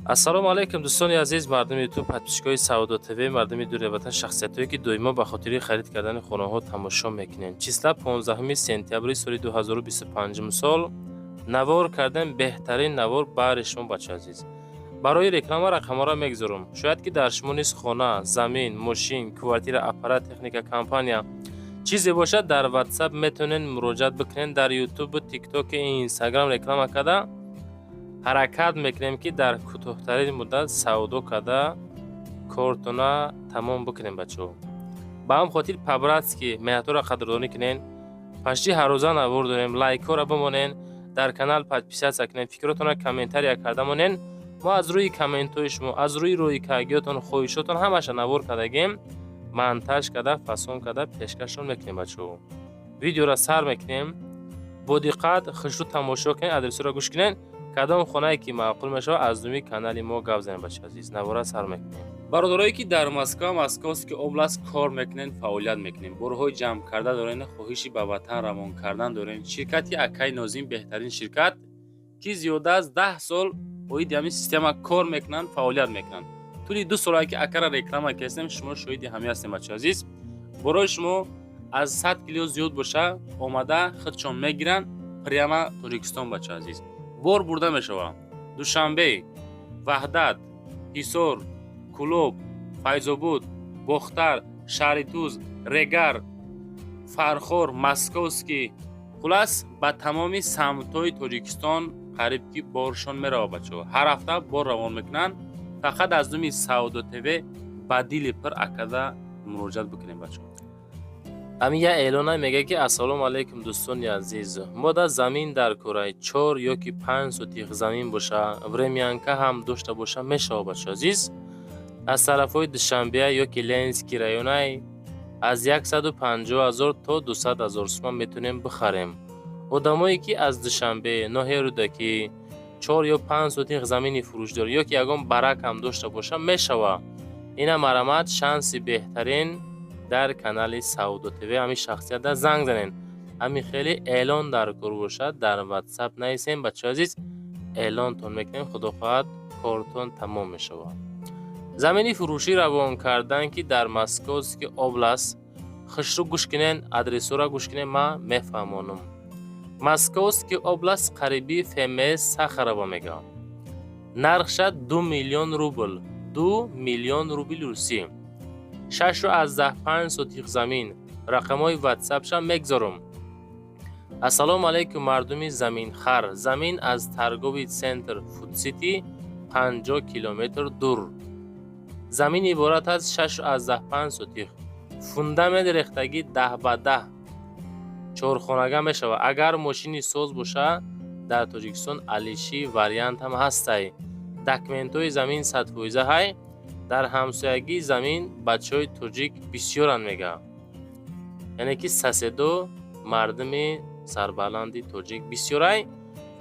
ассалому алайкум дӯстони азиз, мардуми ютуб, подписчикои Саудо ТВ, мардуми дуреватан, шахсиятое ки доимо ба хотири харид кардани хонаҳо тамошо мекунем. Числа 15 сентябри соли 2025 сол навор кардем беҳтарин навор баҳри шумо бачаи азиз. Барои реклама рақамҳоро мегузорам. Шояд ки дар шумо низ хона, замин, мошин, квартира, аппарат, техника, компания чизе бошад, дар WhatsApp метавонед муроҷиат бикунед. Дар YouTube, TikTok, Instagram реклама карда ҳаракат мекунем ки дар кӯтоҳтарин муддат савдо карда кортона тамом бикунем бачаҳо. Ба ҳам хотир по-братски меҳнатҳоро қадрдонӣ кунен. Почти ҳаррӯза навор дорем. Лайкҳоро бимонен, дар канал подписатсия кунен, фикротонро комментария карда монен. мо аз рӯи комментҳои шумо, аз рӯи роикаргиётон, хоҳишотон ҳамаша навор кардагем, монтаж карда, фасон карда пешкашон мекунем бачаҳо. Видеоро сар мекунем. Бо диққат хушрӯ тамошо кунед, адресоро гӯш кунед. кадом хонае ки маъқул мешавад аз думи канали мо гап занем бачаҳо азиз. навора сар мекунем. бародарое ки дар Москваски област кор мекунен, фаъолият мекунем, борҳои ҷамъ карда дорен, хоҳиши ба ватан равон кардан дорен, ширкати Акай Нозим беҳтарин ширкат ки зиёда аз 10 сол оиди ҳамин система кор мекунанд, фаъолият мекунанд. тӯли 2 солае ки Акара реклама кардем, шумо шоҳиди ҳамин ҳастем бачаҳо азиз. борои шумо аз 100 кило зиёд боша омада худшон мегиранд прямо Тоҷикистон бачаҳо азиз. бор бурда мешавад. Душанбе, Ваҳдат, Ҳисор, Кӯлоб, Файзобод, Бохтар, Шаҳри Туз, Регар, Фархор, Московский, хулас ба тамоми самтҳои Тоҷикистон қариб ки боршон меравад бачаҳо. ҳар ҳафта бор равон мекунанд. фақат аз думи Саудо ТВ ба дили пир акада муроҷиат бикунем бачаҳо. ҳамин як эълона мега ки ассалому алайкум дӯстони азиз. мода замин дар кораи 4 ё ки 5 сотих замин боша, времянка ҳам дошта боша мешавад бачаҳо азиз. аз тарафҳои Душанбе ё ки Ленинский районай аз 150,000 то 200,000 сум метавонем бихарем. одамое ки аз Душанбе ноҳияи Рӯдакӣ 4 ё 5 сотих замини фурӯш дорад ё ки ягон барак ҳам дошта боша мешавад. ина марамат шанси беҳтарин дар канали Саудо ТВ. ҳамин шахсиятда занг занен. ҳамин хеле эълон дар кор бошад, дар WhatsApp наисем бачаҳо азиз. эълонтон мекунем, худо хоҳад кортон тамом мешавад. замини фурӯшӣ равон кардан ки дар Московский област, хушрӯ гӯш кунен, адресора гӯш кунен, ман мефаҳмонам. Московский област қариби ФМС Сахарова мега. нархша 2 миллион рубл. 2 миллион рубли русӣ. 6.5 сотих замин. рақамҳои WhatsApp-ша мегзорам. ассалому алайкум мардуми заминхар. замин аз торговый центр Food City 50 километр дур. замин иборат аз 6.5 сотих. фундамент рехтагӣ 10 ба 10. чорхонага мешавад. агар мошини соз боша, дар Тоҷикистон алиши вариант ҳам ҳастай. документҳои замин 100% ҳай. дар ҳамсоягии замин бачаҳои тоҷик бисёранд мега. яъне ки соседо мардуми сарбаланди тоҷик бисёрай.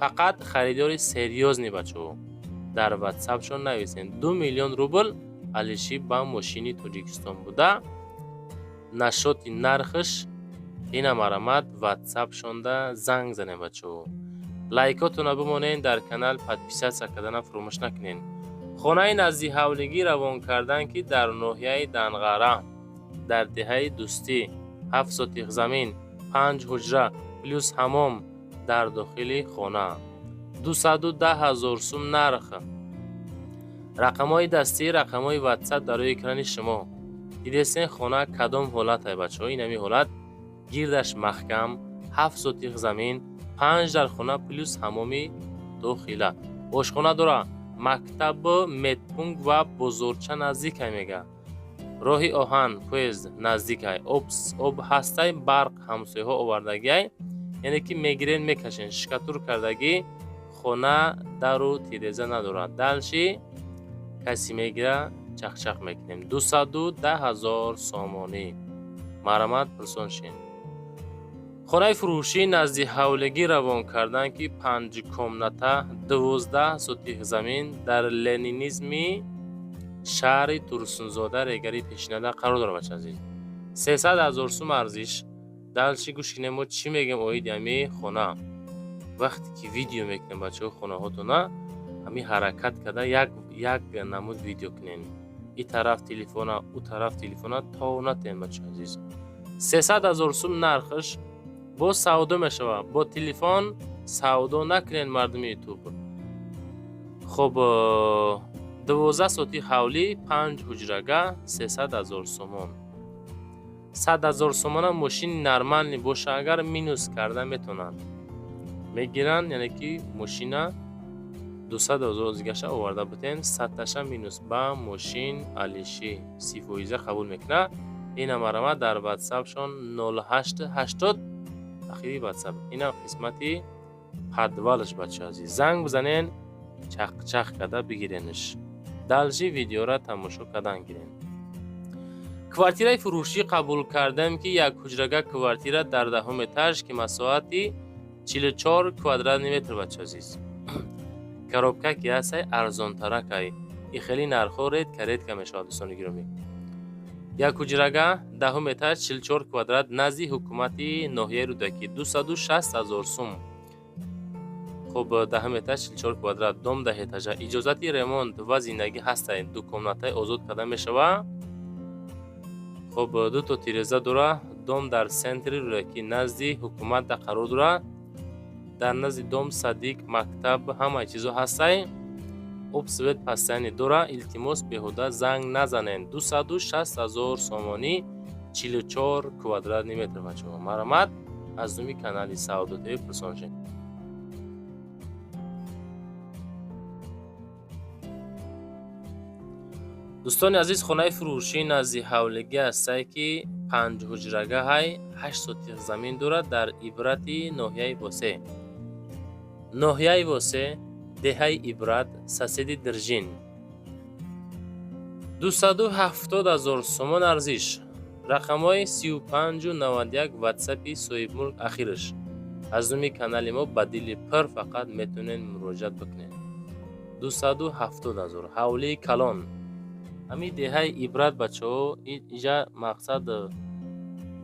фақат харидори серьёзни бачаҳо. дар WhatsApp-шон нависен. 2 миллион рубл алиши ба мошини Тоҷикистон буда. нашоти нархш ина марамат WhatsApp-шонда занг занем бачаҳо. лайкотона бимонен, дар канал подписатсия кардана фаромӯш накунен. хонаи назди ҳавлигӣ равон кардан ки дар ноҳияи Данғара, дар деҳаи Дӯстӣ, 7 сотих замин, 5 ҳуҷра плюс ҳамом дар дохили хона. 210,000 сум нарх. рақамҳои дастӣ, рақамҳои WhatsApp дар рӯи экрани шумо. дидестен хона кадом ҳолатай бачаҳо. ин ҳамин ҳолат гирдаш маҳкам, 7 сотих замин, 5 дар хона плюс ҳамоми дохила. ошхона дора, мактаб, медпункт ва бозорча наздикай мега. роҳи оҳан, поезд наздикай. об ҳастай, барқ ҳамсояҳо овардагиай. яъне ки мегирен мекашен. шикатур кардагӣ, хона дару тиреза надорад. далши каси мегира, чахчах мекунем. 210,000 сомонӣ. марамат пурсон шин. хонаи фурӯшӣ назди ҳавлигӣ равон кардан ки 5 комната, 12 сотих замин дар ленинизми шаҳри Турсунзода, регари Пешинада қарор дорад бачаҳо азиз. 300,000 сум арзиш. далши гӯш кунем мо чӣ мегем оиди ҳамин хона. вақте ки видео мекунем бачаҳо хонаҳотона, ҳамин ҳаракат карда як намуд видео кунен. این طرف تلفن او طرف تلفن تا نتین بچه عزیز. 300,000 سوم نرخش با سودا میشوه. با تلفن سودا نکنین مردم یوتیوب. خب 12 ساعتی حولی 5 حجرگه 300,000 سومون. 100,000 سومون ماشین نرمال باشه اگر مینوس کرده میتونن میگیرن، یعنی که ماشینا 200,000 گشه آورده بودن 100 تاشا مینوس با ماشین علیشی 30% قبول میکنه. این مرامه در واتساپشون 0880 اخیری واتساپ. اینا قسمتی پدوالش بچه عزیز. زنگ بزنین چق چق کده بگیرینش. دلجی ویدیو را تماشا کردن گیرین. کوارتیره فروشی قبول کردم که یک حجرگه کوارتیره در دهم اتاج که مساحتی 44 کوادرات متر بچه عزیز. коробка ки ҳастай арзонтаракай. ин хеле нархҳо ред ка мешавад дӯстони гиромӣ. як ҳуҷрага даҳум этаж 44 квадрат назди ҳукумати ноҳияи Рӯдакӣ 260,000 сум. хуб даҳум этаж 44 квадрат дом даҳ этажа иҷозати ремонт ва зиндагӣ ҳастай. ду комнатаи озод карда мешавад. хуб ду то тиреза дора. дом дар центри Рӯдакӣ назди ҳукумат да қарор дора. дар назди дом садик мактаб ҳамаи чизо ҳастай. об свет пастани дора. илтимос беҳуда занг назанен. 260,000 сомонӣ 44 квадратни метр бачаҳо. марҳамат аз номи канали Саудо ТВ пурсон шед. дӯстони азиз, хонаи фурӯшӣ назди ҳавлигӣ ҳастай ки 5 ҳуҷрагаҳай 8 сотих замин дорад дар ибрати ноҳияи Восе. ноҳияи Восе, деҳаи Ибрат, соседи Диржин. 270,000 сомон арзиш. рақамҳои 3591 ватсапи соҳибмулк ахираш. аз номи канали мо ба дили пир фақат метавонед муроҷиат бикунед. 270,000 ҳавлии Калон. ҳамин деҳаи Ибрат бачаҳо иҷа мақсад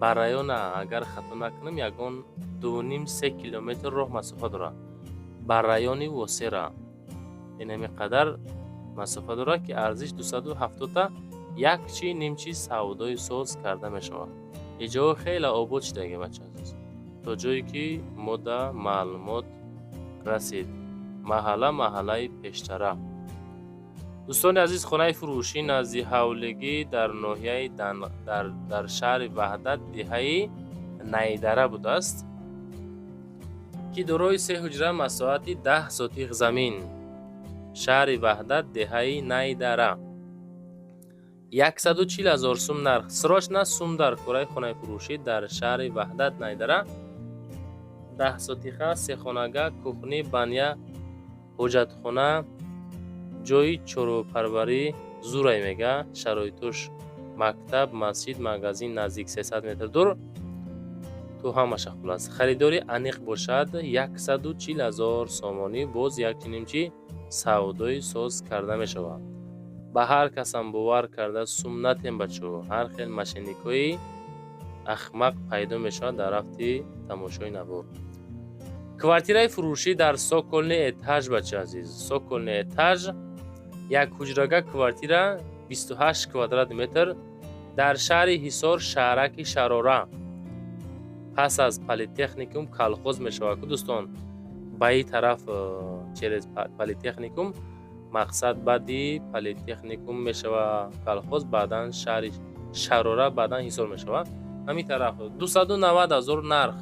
ба района агар хато накунам ягон 2.5-3 километр роҳ масофа дорад. ба райони Восера инами қадар масофа дорад ки арзиш 270 та як чи нимчи савдои соз карда мешавад. иҷо хеле обод шудага бача азиз. то ҷое ки мода маълумот расид. маҳаллаи пештара. дӯстони азиз, хонаи фурӯшӣ назди ҳавлигӣ дар ноҳияи дар шаҳри Ваҳдат деҳаи Найдара будааст ки дорои 3 ҳуҷра масоҳати 10 сотих замин. шаҳри Ваҳдат деҳаи Найдара 140,000 сум нарх. срочна сум дар кораи хонаи фурӯшӣ дар шаҳри Ваҳдат Найдара 10 сотиха сехонага кухни баня ҳоҷатхона ҷои чорупарварӣ зурай мега шароитуш мактаб масҷид магазин наздик 300 метр дур то ҳамаша хулас. харидори аниқ бошад 140,000 сомонӣ боз якчинимчи савдои соз карда мешавад. ба ҳар касам бовар карда сум натем бачаҳо. ҳар хел мошенникои ахмақ пайдо мешавад дар рафти тамошои навор. квартираи фурӯшӣ дар Соколни этаж бача азиз. Соколни этаж як ҳуҷрага квартира 28 квадрат метр дар шаҳри Ҳисор шаҳраки Шарора. пас аз политехникум калхоз мешавад. дӯстон ба ин тараф через политехникум мақсад баъди политехникум мешавад калхоз, баъдан шаҳри Шарора, баъдан Ҳисор мешавад. ҳамин тараф 290,000 нарх.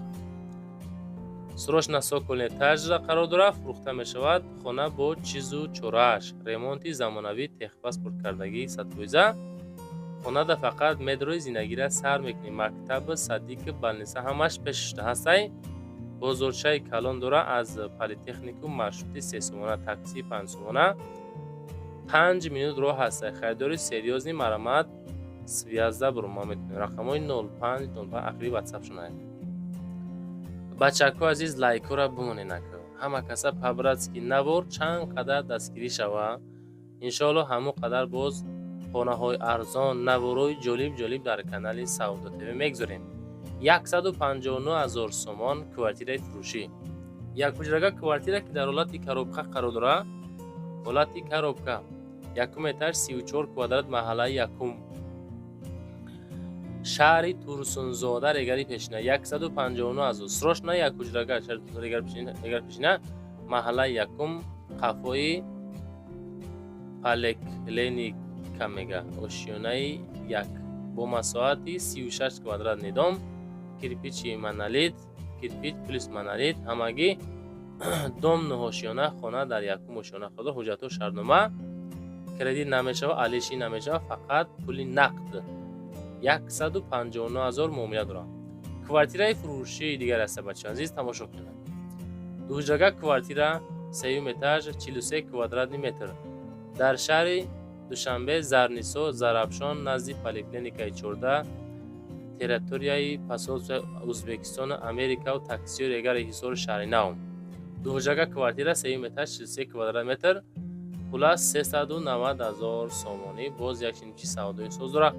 срочна Соколни этажра қарор дорад. фурӯхта мешавад. хона бо чизу чорааш. ремонти замонавӣ, техпаспорт кардагӣ 100%. хонада фақат медрои зиндагиро сар мекунӣ. мактаб садик балниса ҳамаш пешашда ҳастай. бозорчаи Калон дора. аз политехникум маршрути 3 сомона, такси 5 сомона 5 минут роҳ ҳастай. харидори серьёзни марҳамат связда бурма метавонед. рақамҳои 0505 ахири ватсап шунад. бачаҳо азиз, лайкора бимонед нака. ҳама каса пабратски навор чанд қадар дастгирӣ шава. иншоалло ҳамон қадар боз хонаҳои арзон, наворои ҷолиб дар канали Саудо ТВ мегзорем. 159,000 сомон квартираи фурӯшӣ. як ҳуҷрага квартира ки дар ҳолати коробка қарор дорад. ҳолати коробка. Якум этаж 34 квадрат маҳаллаи якум. шаҳри Турсунзода регари пешина 159,000. Срочна як ҳуҷрага шаҳри регари пешина маҳаллаи якум қафои Полеклиника мега ошёнаи 1 бо масоҳати 36 квадрат нидом кирпичи монолит кирпич плюс монолит ҳамагӣ дом ноҳошиёна хона дар якум ошёна хода ҳуҷҷатҳо шаҳрнома кредит намешава алишӣ намешава фақат пули нақд 159,000 муомила дорам. Квартираи фурӯшии дигар аст бачаҳо азиз тамошо кунед. Дуҳуҷрага квартира 3 этаж 43 квадратни метр дар шаҳри Душанбе Зарнисо Зарабшон назди поликлиникаи 14 территорияи посолствои Ӯзбекистону Америкаву таксиҳои регари ҳисори шаҳри Нав. Дуҳуҷрага квартира 3 этаж 43 квадрат метр пула 390,000 сомонӣ боз якчинчи савдои соз дорад.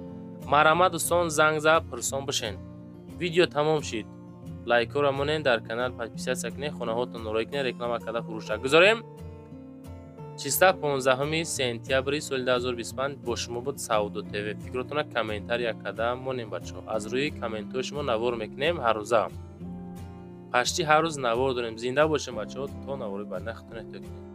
Марҳамат дӯстон, занг зад пурсон бошен. Видео тамом шид. Лайкора монен, дар канал подписатсия кунед, хонаҳотон нороӣ кунед, реклама карда фурӯшак гузорем. чиста 15 сентябри соли 2025 бо шумо буд Саудо ТВ. Фикротона комментария карда монем бачаҳо. Аз рӯи комментҳои шумо навор мекунем ҳаррӯза. Пашти ҳар рӯз навор дорем. Зинда бошем бачаҳо, то навори баъд. Нахтон эҳтиёт кунед.